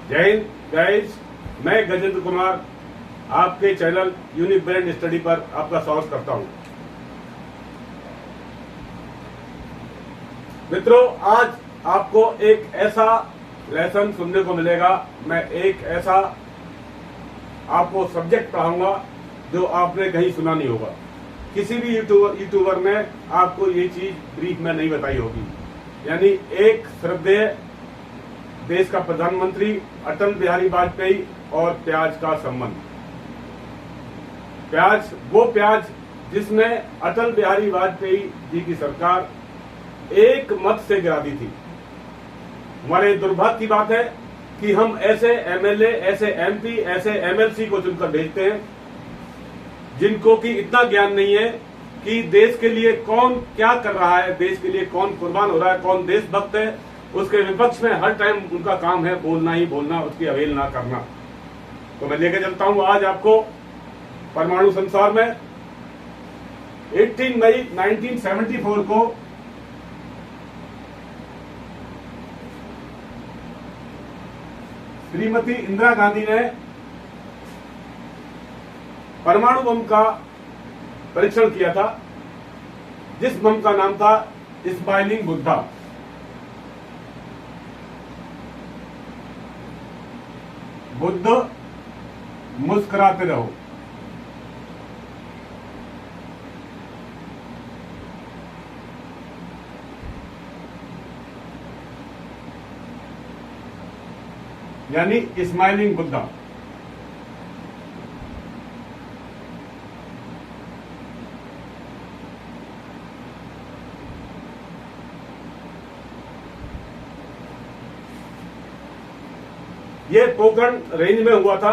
जय हिंद गाइस, मैं गजेंद्र कुमार आपके चैनल यूनिक ब्रेन स्टडी पर आपका स्वागत करता हूं। मित्रों, आज आपको एक ऐसा लेसन सुनने को मिलेगा। मैं एक ऐसा आपको सब्जेक्ट पढ़ाऊंगा जो आपने कहीं सुना नहीं होगा। किसी भी यूट्यूबर ने आपको ये चीज ब्रीफ में नहीं बताई होगी। यानी एक श्रद्धेय देश का प्रधानमंत्री अटल बिहारी वाजपेयी और प्याज का संबंध। प्याज, वो प्याज जिसमें अटल बिहारी वाजपेयी जी की सरकार एक मत से गिरा दी थी। हमारे दुर्भाग्य की बात है कि हम ऐसे एमएलए, ऐसे एमपी, ऐसे एमएलसी को चुनकर भेजते हैं जिनको कि इतना ज्ञान नहीं है कि देश के लिए कौन क्या कर रहा है, देश के लिए कौन कुर्बान हो रहा है, कौन देशभक्त है। उसके विपक्ष में हर टाइम उनका काम है बोलना ही बोलना, उसकी अवहेलना करना। तो मैं लेके चलता हूं आज आपको परमाणु संसार में। 18 मई 1974 को श्रीमती इंदिरा गांधी ने परमाणु बम का परीक्षण किया था, जिस बम का नाम था स्माइलिंग बुद्धा। बुद्ध मुस्कुराते रहो। यानी स्माइलिंग बुद्धा। ये पोखरण रेंज में हुआ था,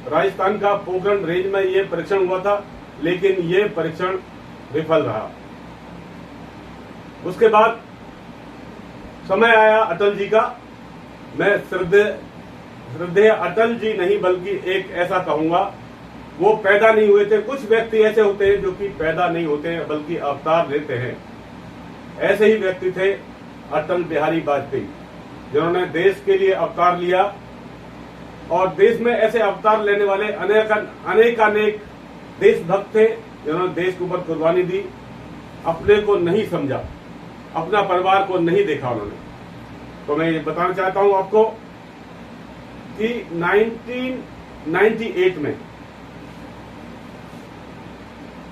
राजस्थान का पोखरण रेंज में ये परीक्षण हुआ था, लेकिन ये परीक्षण विफल रहा। उसके बाद समय आया अटल जी का। मैं श्रद्धेय अटल जी नहीं बल्कि एक ऐसा कहूंगा, वो पैदा नहीं हुए थे। कुछ व्यक्ति ऐसे होते हैं जो कि पैदा नहीं होते हैं बल्कि अवतार लेते हैं। ऐसे ही व्यक्ति थे अटल बिहारी वाजपेयी, जिन्होंने देश के लिए अवतार लिया। और देश में ऐसे अवतार लेने वाले अनेक देशभक्त थे जिन्होंने देश के ऊपर कुर्बानी दी। अपने को नहीं समझा, अपना परिवार को नहीं देखा उन्होंने। तो मैं ये बताना चाहता हूं आपको कि 1998 में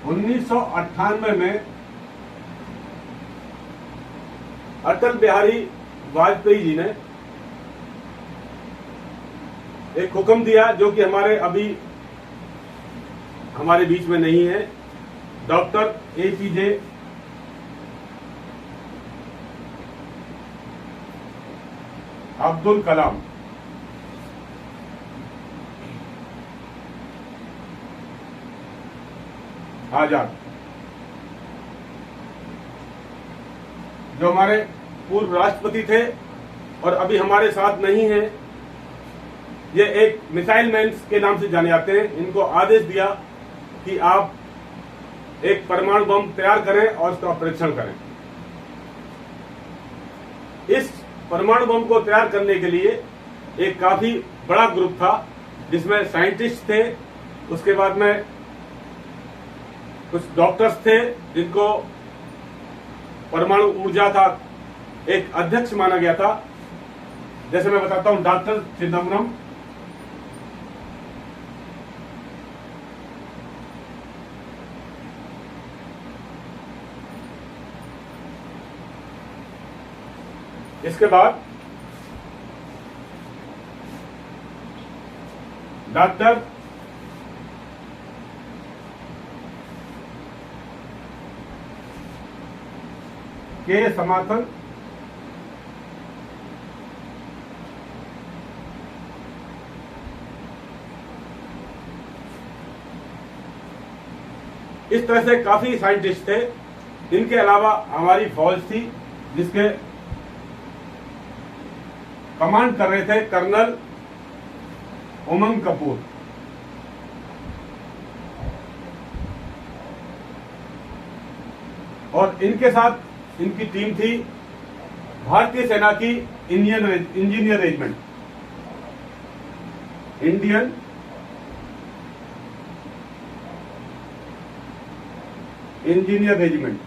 1998 में अटल बिहारी वाजपेयी जी ने एक हुक्म दिया जो कि हमारे बीच में नहीं है। डॉक्टर एपीजे अब्दुल कलाम आजाद, जो हमारे पूर्व राष्ट्रपति थे और अभी हमारे साथ नहीं है। ये एक मिसाइल मैन के नाम से जाने जाते हैं। इनको आदेश दिया कि आप एक परमाणु बम तैयार करें और उसका परीक्षण करें। इस परमाणु बम को तैयार करने के लिए एक काफी बड़ा ग्रुप था, जिसमें साइंटिस्ट थे, उसके बाद में कुछ डॉक्टर्स थे जिनको परमाणु ऊर्जा का एक अध्यक्ष माना गया था। जैसे मैं बताता हूं, डॉक्टर चिदम्बरम, इसके बाद डॉक्टर के समाथन, इस तरह से काफी साइंटिस्ट थे। इनके अलावा हमारी फौज थी जिसके कमांड कर रहे थे कर्नल उमंग कपूर। और इनके साथ इनकी टीम थी भारतीय सेना की engineer regiment. Indian engineer regiment.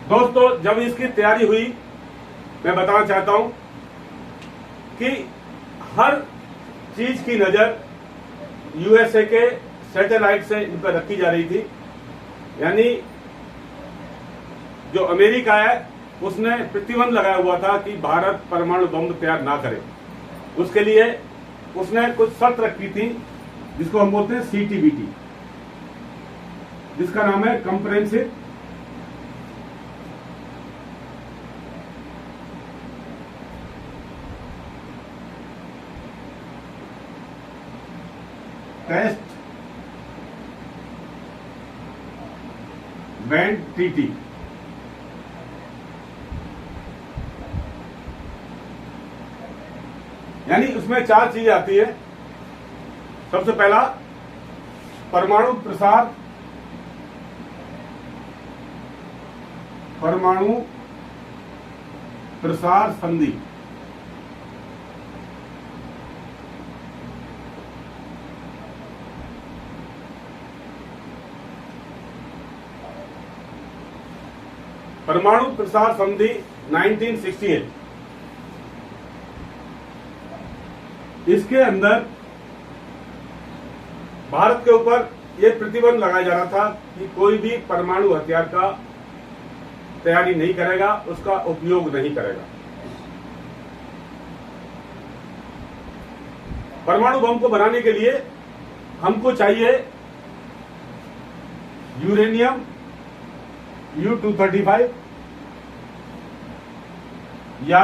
दोस्तों, जब इसकी तैयारी हुई, मैं बताना चाहता हूं कि हर चीज की नजर यूएसए के सैटेलाइट से इन पर रखी जा रही थी। यानी जो अमेरिका है उसने प्रतिबंध लगाया हुआ था कि भारत परमाणु बम तैयार ना करे। उसके लिए उसने कुछ शर्त रखी थी जिसको हम बोलते हैं सीटीबीटी, जिसका नाम है कंप्रेहेंसिव टेस्ट बैंड टीटी। यानी उसमें 4 चीजें आती है। सबसे पहला परमाणु प्रसार संधि। परमाणु प्रसार संधि 1968। इसके अंदर भारत के ऊपर यह प्रतिबंध लगाया जा रहा था कि कोई भी परमाणु हथियार का तैयारी नहीं करेगा, उसका उपयोग नहीं करेगा। परमाणु बम को बनाने के लिए हमको चाहिए यूरेनियम U-235 या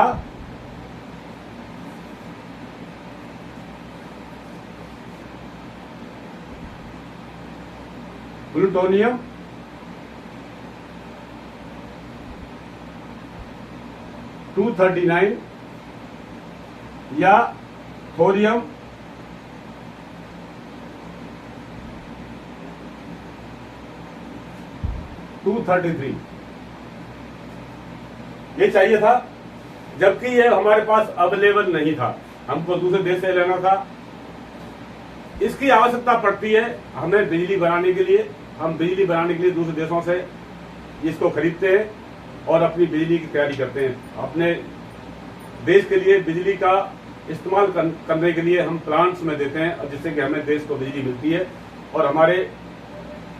प्लूटोनियम U-239 या थोरियम U-233। ये चाहिए था, जबकि ये हमारे पास अवेलेबल नहीं था, हमको दूसरे देश से लेना था। इसकी आवश्यकता पड़ती है हमें बिजली बनाने के लिए। हम बिजली बनाने के लिए दूसरे देशों से इसको खरीदते हैं और अपनी बिजली की तैयारी करते हैं। अपने देश के लिए बिजली का इस्तेमाल करने के लिए हम प्लांट्स में देते हैं, जिससे कि हमें देश को बिजली मिलती है और हमारे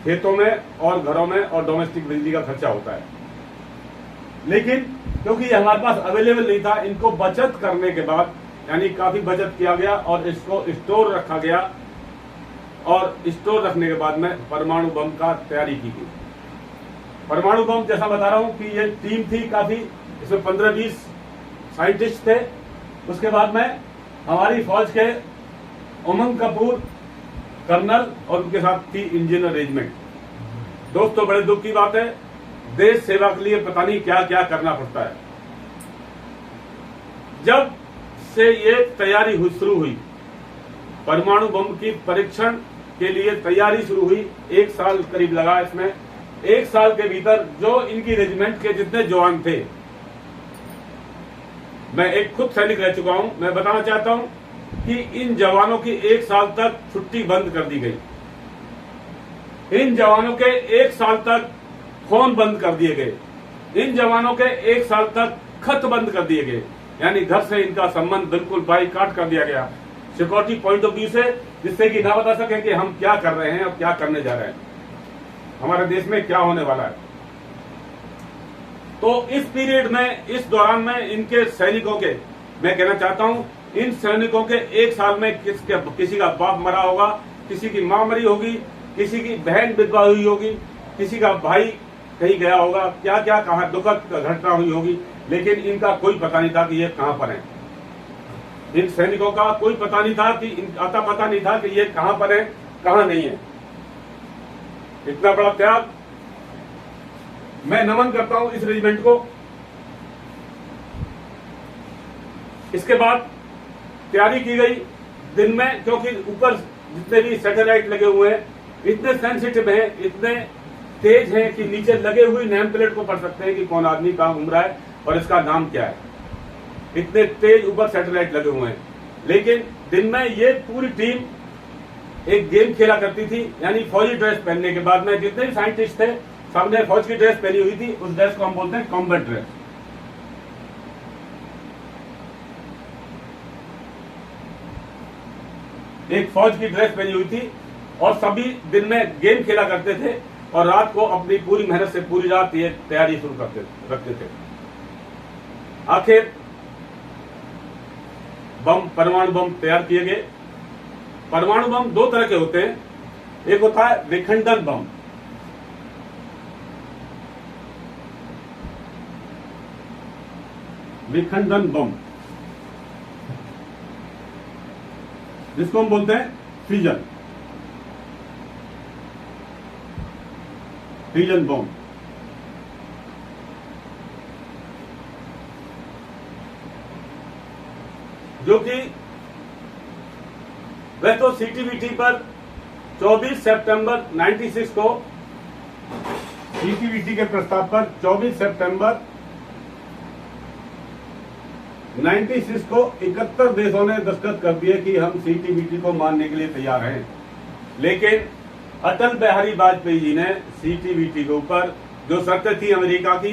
खेतों में और घरों में और डोमेस्टिक बिजली का खर्चा होता है। लेकिन क्योंकि ये हमारे पास अवेलेबल नहीं था, इनको बचत करने के बाद, यानी काफी बचत किया गया और इसको स्टोर रखा गया, और स्टोर रखने के बाद में परमाणु बम का तैयारी की गई। परमाणु बम जैसा बता रहा हूं कि ये टीम थी काफी, इसमें 15-20 साइंटिस्ट थे। उसके बाद में हमारी फौज के उमंग कपूर कर्नल और उनके साथ थी इंजीनियर रेजिमेंट। दोस्तों, बड़े दुख की बात है, देश सेवा के लिए पता नहीं क्या क्या करना पड़ता है। जब से ये तैयारी शुरू हुई, परमाणु बम की परीक्षण के लिए तैयारी शुरू हुई, 1 साल करीब लगा इसमें। 1 साल के भीतर जो इनकी रेजिमेंट के जितने जवान थे, मैं एक खुद सैनिक रह चुका हूं, मैं बताना चाहता हूं कि इन जवानों की 1 साल तक छुट्टी बंद कर दी गई। इन जवानों के 1 साल तक फोन बंद कर दिए गए। इन जवानों के 1 साल तक खत बंद कर दिए गए, यानी घर से इनका संबंध बिल्कुल बाईकाट कर दिया गया सिक्योरिटी पॉइंट ऑफ व्यू से, जिससे कि ना बता सके कि हम क्या कर रहे हैं और क्या करने जा रहे हैं, हमारे देश में क्या होने वाला है। तो इस पीरियड में, इस दौरान में इनके सैनिकों के, मैं कहना चाहता हूं, इन सैनिकों के 1 साल में किसी का बाप मरा होगा, किसी की मां मरी होगी, किसी की बहन विधवा हुई होगी, किसी का भाई कहीं गया होगा, क्या क्या कहां दुखद घटना हुई होगी, लेकिन इनका कोई पता नहीं था कि ये कहां पर है। इन सैनिकों का कोई पता नहीं था कि पता नहीं था कि ये कहां पर है, कहां नहीं है। इतना बड़ा त्याग, मैं नमन करता हूं इस रेजिमेंट को। इसके बाद तैयारी की गई दिन में, क्योंकि ऊपर जितने भी सैटेलाइट लगे हुए हैं इतने सेंसिटिव हैं, इतने तेज हैं कि नीचे लगे हुए नेम प्लेट को पढ़ सकते हैं कि कौन आदमी कहां घूम रहा है और इसका नाम क्या है। इतने तेज ऊपर सैटेलाइट लगे हुए हैं, लेकिन दिन में ये पूरी टीम एक गेम खेला करती थी। यानी फौजी ड्रेस पहनने के बाद में जितने भी साइंटिस्ट थे सबने फौज की ड्रेस पहनी हुई थी। उस ड्रेस को हम बोलते हैं कॉम्बैट ड्रेस। एक फौज की ड्रेस पहनी हुई थी और सभी दिन में गेम खेला करते थे और रात को अपनी पूरी मेहनत से पूरी रात ये तैयारी शुरू रखते थे। आखिर बम, परमाणु बम तैयार किए गए। परमाणु बम दो तरह के होते हैं, एक होता है विखंडन बम। विखंडन बम जिसको हम बोलते हैं फ्यूजन बम। जो कि वह तो सीटीबीटी पर 24 सितंबर 96 को, सीटीबीटी के प्रस्ताव पर 24 सितंबर 96 को 71 देशों ने दस्तखत कर दिए कि हम सीटीबीटी को मानने के लिए तैयार हैं। लेकिन अटल बिहारी वाजपेयी जी ने सीटीबीटी के ऊपर जो शर्तें थी अमेरिका की,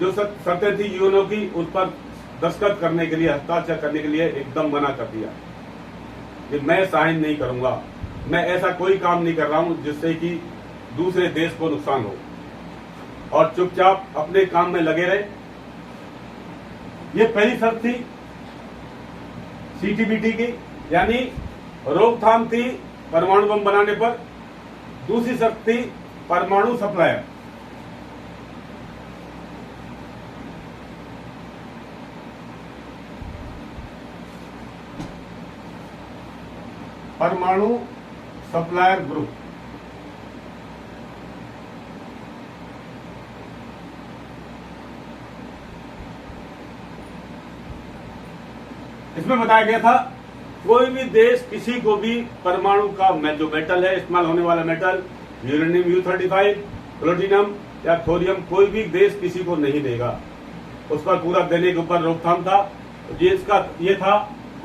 जो शर्तें थी यूएनओ की, उस पर दस्तखत करने के लिए, हस्ताक्षर करने के लिए एकदम मना कर दिया कि मैं साइन नहीं करूंगा, मैं ऐसा कोई काम नहीं कर रहा हूं जिससे कि दूसरे देश को नुकसान हो, और चुपचाप अपने काम में लगे रहे। ये पहली शर्त थी सीटीबीटी की, यानी रोकथाम थी परमाणु बम बनाने पर। दूसरी शर्त थी परमाणु सप्लायर। परमाणु सप्लायर ग्रुप। इसमें बताया गया था कोई भी देश किसी को भी परमाणु का जो मेटल है, इस्तेमाल होने वाला मेटल, यूरेनियम U-35, प्लूटोनियम या थोरियम, कोई भी देश किसी को नहीं देगा। उस पर पूरा देने के ऊपर रोकथाम था। ये था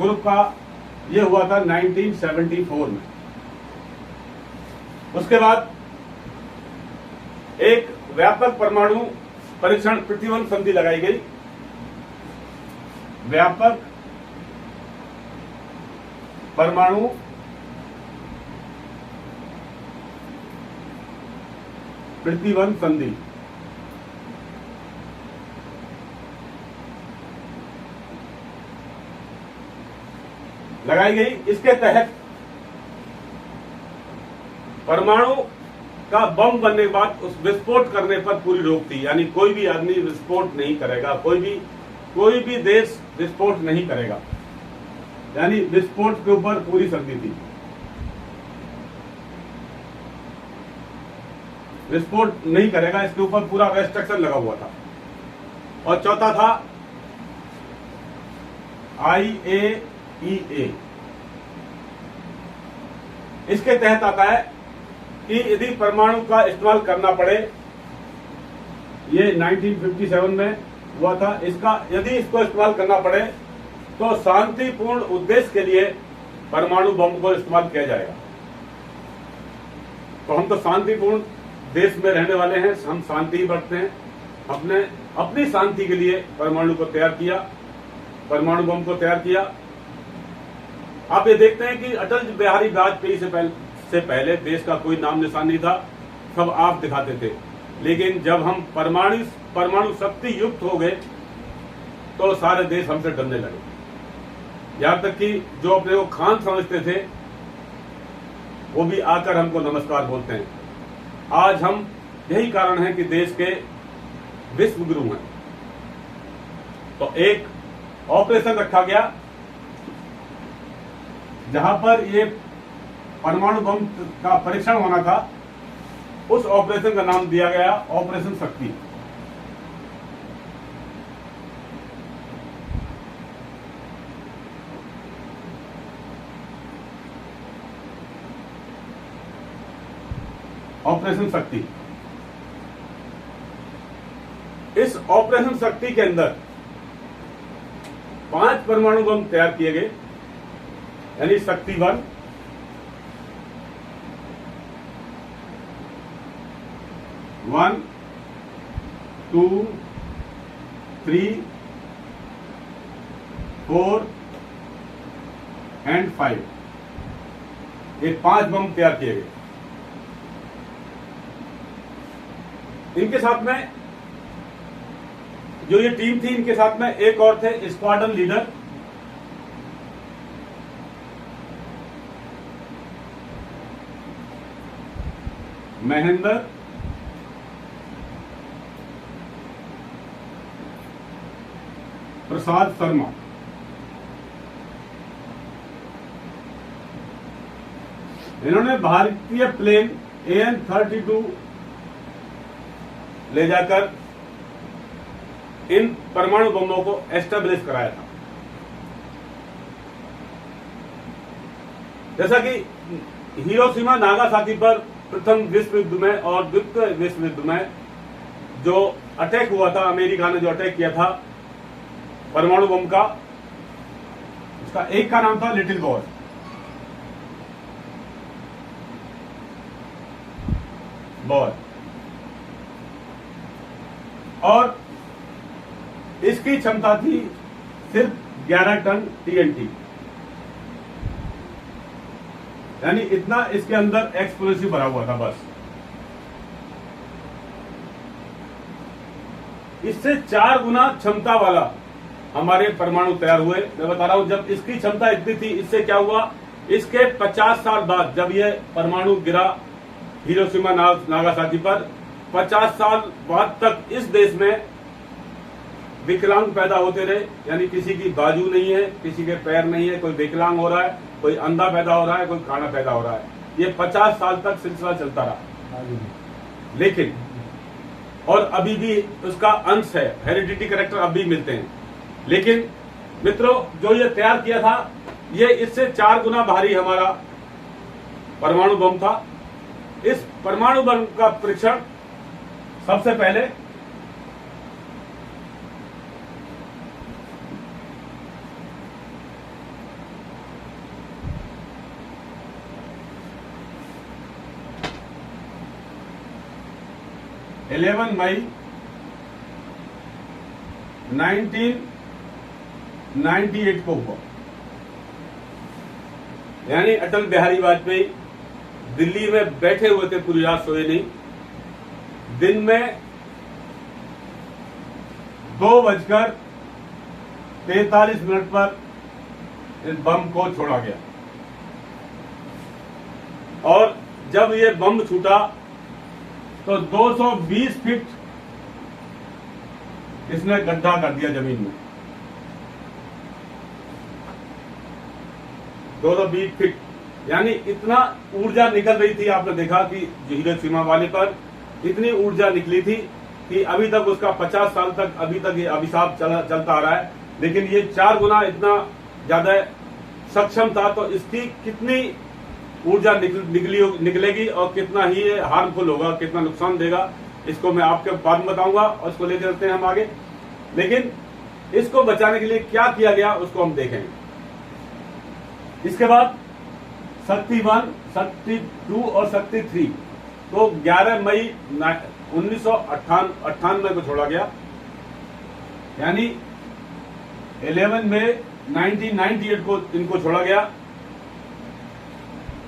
ग्रुप का, ये हुआ था 1974 में। उसके बाद एक व्यापक परमाणु परीक्षण प्रतिबंध संधि लगाई गई। व्यापक परमाणु प्रतिबंध संधि लगाई गई। इसके तहत परमाणु का बम बनने के बाद उस विस्फोट करने पर पूरी रोक थी। यानी कोई भी आदमी विस्फोट नहीं करेगा, कोई भी देश विस्फोट नहीं करेगा, यानी विस्फोट के ऊपर पूरी संधि थी। विस्फोट नहीं करेगा, इसके ऊपर पूरा रेस्ट्रिक्शन लगा हुआ था। और चौथा था IAEA। इसके तहत आता है कि यदि परमाणु का इस्तेमाल करना पड़े, ये 1957 में हुआ था, यदि इसको इस्तेमाल करना पड़े तो शांतिपूर्ण उद्देश्य के लिए परमाणु बम को इस्तेमाल किया जाएगा। तो हम तो शांतिपूर्ण देश में रहने वाले हैं, हम शांति ही बरतते हैं। अपनी शांति के लिए परमाणु को तैयार किया, परमाणु बम को तैयार किया। आप ये देखते हैं कि अटल बिहारी वाजपेयी से पहले देश का कोई नाम निशान नहीं था, सब आप दिखाते थे। लेकिन जब हम परमाणु शक्ति युक्त हो गए तो सारे देश हमसे डरने लगे। यहां तक कि जो अपने को खान समझते थे वो भी आकर हमको नमस्कार बोलते हैं। आज हम, यही कारण है कि देश के विश्व गुरु हैं। तो एक ऑपरेशन रखा गया जहां पर ये परमाणु बम का परीक्षण होना था। उस ऑपरेशन का नाम दिया गया ऑपरेशन शक्ति। ऑपरेशन शक्ति। इस ऑपरेशन शक्ति के अंदर 5 परमाणु बम तैयार किए गए, यानी शक्ति 1, 1, 2, 3, 4 एंड 5, ये 5 बम तैयार किए गए। इनके साथ में जो ये टीम थी, इनके साथ में एक और थे स्क्वाड्रन लीडर, महेंद्र प्रसाद शर्मा। इन्होंने भारतीय प्लेन AN-32 ले जाकर इन परमाणु बमों को एस्टेब्लिश कराया था। जैसा कि हिरोशिमा नागासाकी पर प्रथम विश्व युद्ध में और द्वितीय विश्व युद्ध में जो अटैक हुआ था, अमेरिका ने जो अटैक किया था परमाणु बम का, उसका एक का नाम था लिटिल बॉय, और इसकी क्षमता थी सिर्फ 11 टन TNT, यानी इतना इसके अंदर एक्सप्लोसिव भरा हुआ था बस। इससे 4 गुना क्षमता वाला हमारे परमाणु तैयार हुए। मैं बता रहा हूं, जब इसकी क्षमता इतनी थी, इससे क्या हुआ, इसके 50 साल बाद जब यह परमाणु गिरा हिरोशिमा नागासाकी पर, 50 साल बाद तक इस देश में विकलांग पैदा होते रहे, यानी किसी की बाजू नहीं है, किसी के पैर नहीं है, कोई विकलांग हो रहा है, कोई अंधा पैदा हो रहा है, कोई काना पैदा हो रहा है। ये 50 साल तक सिलसिला चलता रहा। लेकिन और अभी भी उसका अंश है, हेरिडिटी कैरेक्टर अभी मिलते हैं। लेकिन मित्रों, जो ये तैयार किया था, ये इससे 4 गुना भारी हमारा परमाणु बम था। इस परमाणु बम का परीक्षण सबसे पहले (11 मई 1998 को हुआ। यानी अटल बिहारी वाजपेयी दिल्ली में बैठे हुए थे, पूरी रात सोए नहीं। दिन में 2:43 पर इस बम को छोड़ा गया, और जब ये बम छूटा तो 220 फीट इसने गड्ढा कर दिया जमीन में। 220 फीट, यानी इतना ऊर्जा निकल रही थी। आपने देखा कि हिरोशिमा वाले पर इतनी ऊर्जा निकली थी कि अभी तक उसका 50 साल तक अभी तक ये अभिशाप चलता आ रहा है। लेकिन ये 4 गुना इतना ज्यादा सक्षम था, तो इसकी कितनी ऊर्जा निकलेगी और कितना ही ये हार्मफुल होगा, कितना नुकसान देगा, इसको मैं आपके बाद में बताऊंगा, और इसको ले चलते हैं हम आगे। लेकिन इसको बचाने के लिए क्या किया गया उसको हम देखेंगे। इसके बाद शक्ति 1, शक्ति 2 और शक्ति 3 तो 11 मई 1998 को छोड़ा गया, यानी 11 मई 1998 को इनको छोड़ा गया,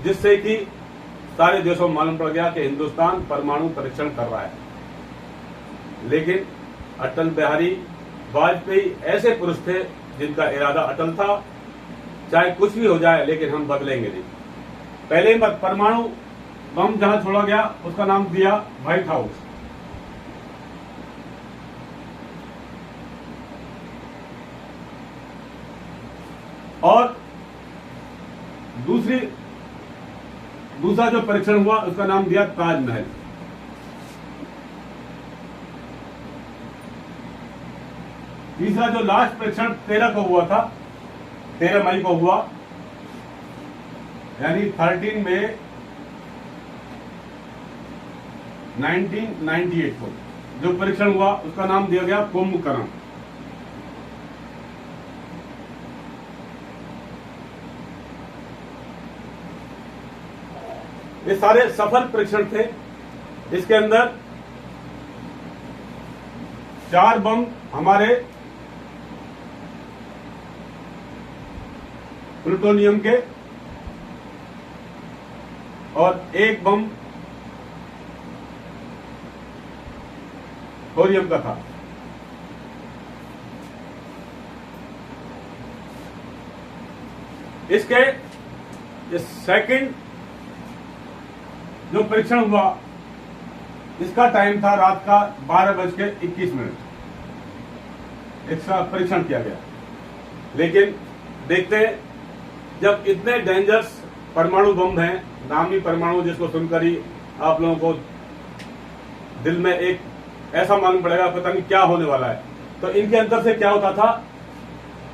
जिससे कि सारे देशों में मालूम पड़ गया कि हिंदुस्तान परमाणु परीक्षण कर रहा है। लेकिन अटल बिहारी वाजपेयी ऐसे पुरुष थे जिनका इरादा अटल था, चाहे कुछ भी हो जाए लेकिन हम बदलेंगे नहीं। पहले परमाणु बम जहां छोड़ा गया उसका नाम दिया व्हाइट हाउस, और दूसरा जो परीक्षण हुआ उसका नाम दिया ताजमहल। तीसरा जो लास्ट परीक्षण 13 को हुआ था, 13 मई को हुआ, यानी 13 मई 1998 को जो परीक्षण हुआ उसका नाम दिया गया कुंभकर्ण। ये सारे सफल परीक्षण थे। इसके अंदर 4 बम हमारे प्लूटोनियम के और 1 बम थोरियम का था। इसके सेकंड जो परीक्षण हुआ इसका टाइम था रात का 12:21। इसका परीक्षण किया गया। लेकिन देखते हैं, जब इतने डेंजरस परमाणु बम हैं, नामी परमाणु जिसको सुनकर ही आप लोगों को दिल में एक ऐसा मालूम पड़ेगा पता नहीं क्या होने वाला है। तो इनके अंदर से क्या होता था,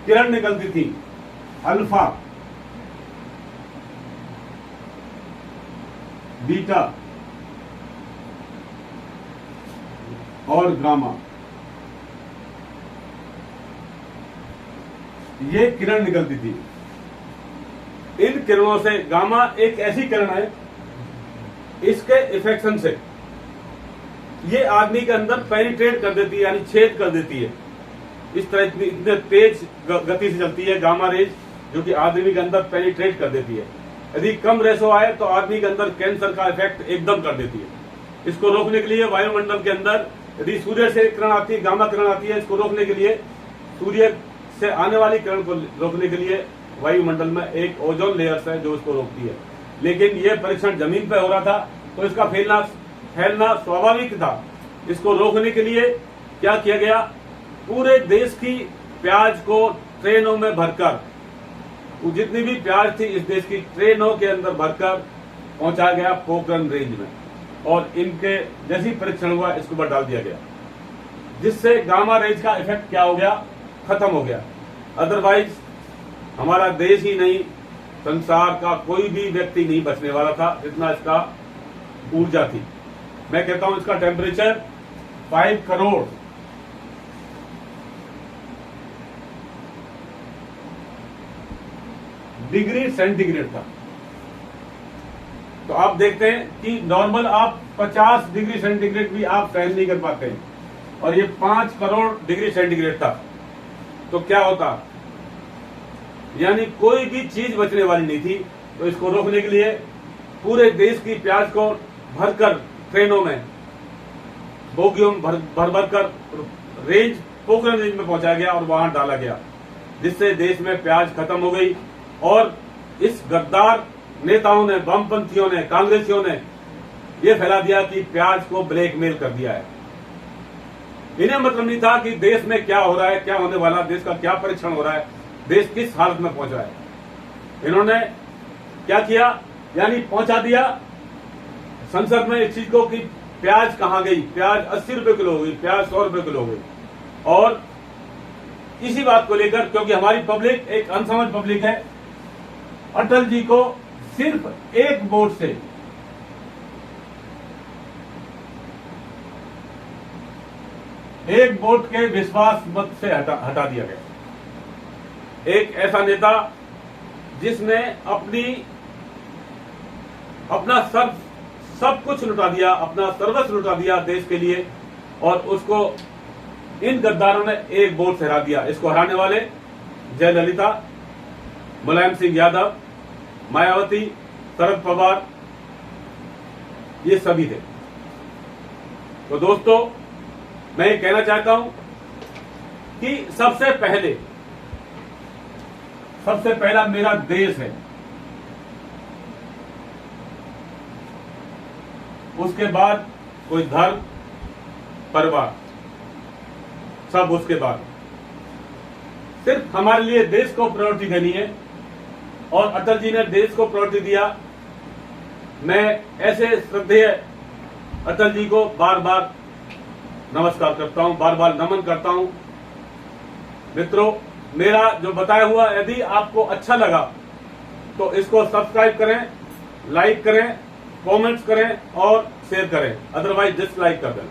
किरण निकलती थी, अल्फा, बीटा और गामा। ये किरण निकलती थी। इन किरणों से, गामा एक ऐसी किरण है, इसके इफेक्शन से ये आदमी के अंदर पेनिट्रेट कर देती है, यानी छेद कर देती है। इस तरह इतने तेज गति से चलती है गामा रेज, जो कि आदमी के अंदर पेनिट्रेट कर देती है। यदि कम रेशो आए तो आदमी के अंदर कैंसर का इफेक्ट एकदम कर देती है। इसको रोकने के लिए वायुमंडल के अंदर यदि सूर्य से किरण आती है, गामा किरण आती है, इसको रोकने के लिए, सूर्य से आने वाली किरण को रोकने के लिए वायुमंडल में एक ओजोन लेयर्स है जो इसको रोकती है। लेकिन यह परीक्षण जमीन पर हो रहा था तो इसका फैलना स्वाभाविक था। इसको रोकने के लिए क्या किया गया, पूरे देश की प्याज को ट्रेनों में भरकर, जितनी भी प्याज थी इस देश की, ट्रेनों के अंदर भरकर पहुंचाया गया पोखरण रेंज में, और इनके जैसी परीक्षण हुआ इसके ऊपर डाल दिया गया, जिससे गामा रेंज का इफेक्ट क्या हो गया, खत्म हो गया। अदरवाइज हमारा देश ही नहीं, संसार का कोई भी व्यक्ति नहीं बचने वाला था, जितना इसका ऊर्जा थी। मैं कहता हूं इसका टेम्परेचर 5 करोड़ डिग्री सेंटीग्रेड था। तो आप देखते हैं कि नॉर्मल आप 50 डिग्री सेंटीग्रेड भी आप सहन नहीं कर पाते हैं, और ये 5 करोड़ डिग्री सेंटीग्रेड था। तो क्या होता, यानी कोई भी चीज बचने वाली नहीं थी। तो इसको रोकने के लिए पूरे देश की प्याज को भरकर ट्रेनों में, बोगियों में भर कर रेंज, पोखरण रेंज में पहुंचाया गया और वहां डाला गया, जिससे देश में प्याज खत्म हो गई। और इस गद्दार नेताओं ने, वामपंथियों ने, कांग्रेसियों ने यह फैला दिया कि प्याज को ब्लैकमेल कर दिया है। इन्हें मतलब नहीं था कि देश में क्या हो रहा है, क्या होने वाला, देश का क्या परीक्षण हो रहा है, देश किस हालत में पहुंचा है। इन्होंने क्या किया, यानी पहुंचा दिया संसद में इस चीज को कि प्याज कहां गई, प्याज 80 रुपए किलो हो गई, प्याज 100 रुपए किलो हो गई। और इसी बात को लेकर, क्योंकि हमारी पब्लिक एक अनसमझ पब्लिक है, अटल जी को सिर्फ एक वोट से, एक वोट के विश्वास मत से हटा दिया गया। एक ऐसा नेता जिसने अपना सब कुछ लुटा दिया, अपना सर्वस्व लुटा दिया देश के लिए, और उसको इन गद्दारों ने एक वोट से हरा दिया। इसको हराने वाले जयललिता, मुलायम सिंह यादव, मायावती, शरद पवार, ये सभी थे। तो दोस्तों, मैं ये कहना चाहता हूं कि सबसे पहला मेरा देश है, उसके बाद कोई धर्म, परिवार, सब उसके बाद। सिर्फ हमारे लिए देश को प्रायोरिटी देनी है, और अटल जी ने देश को प्रायोरिटी दिया। मैं ऐसे श्रद्धेय अटल जी को बार बार नमस्कार करता हूं, बार बार नमन करता हूं। मित्रों, मेरा जो बताया हुआ यदि आपको अच्छा लगा तो इसको सब्सक्राइब करें, लाइक करें, कमेंट्स करें और शेयर करें, अदरवाइज डिसलाइक कर दें।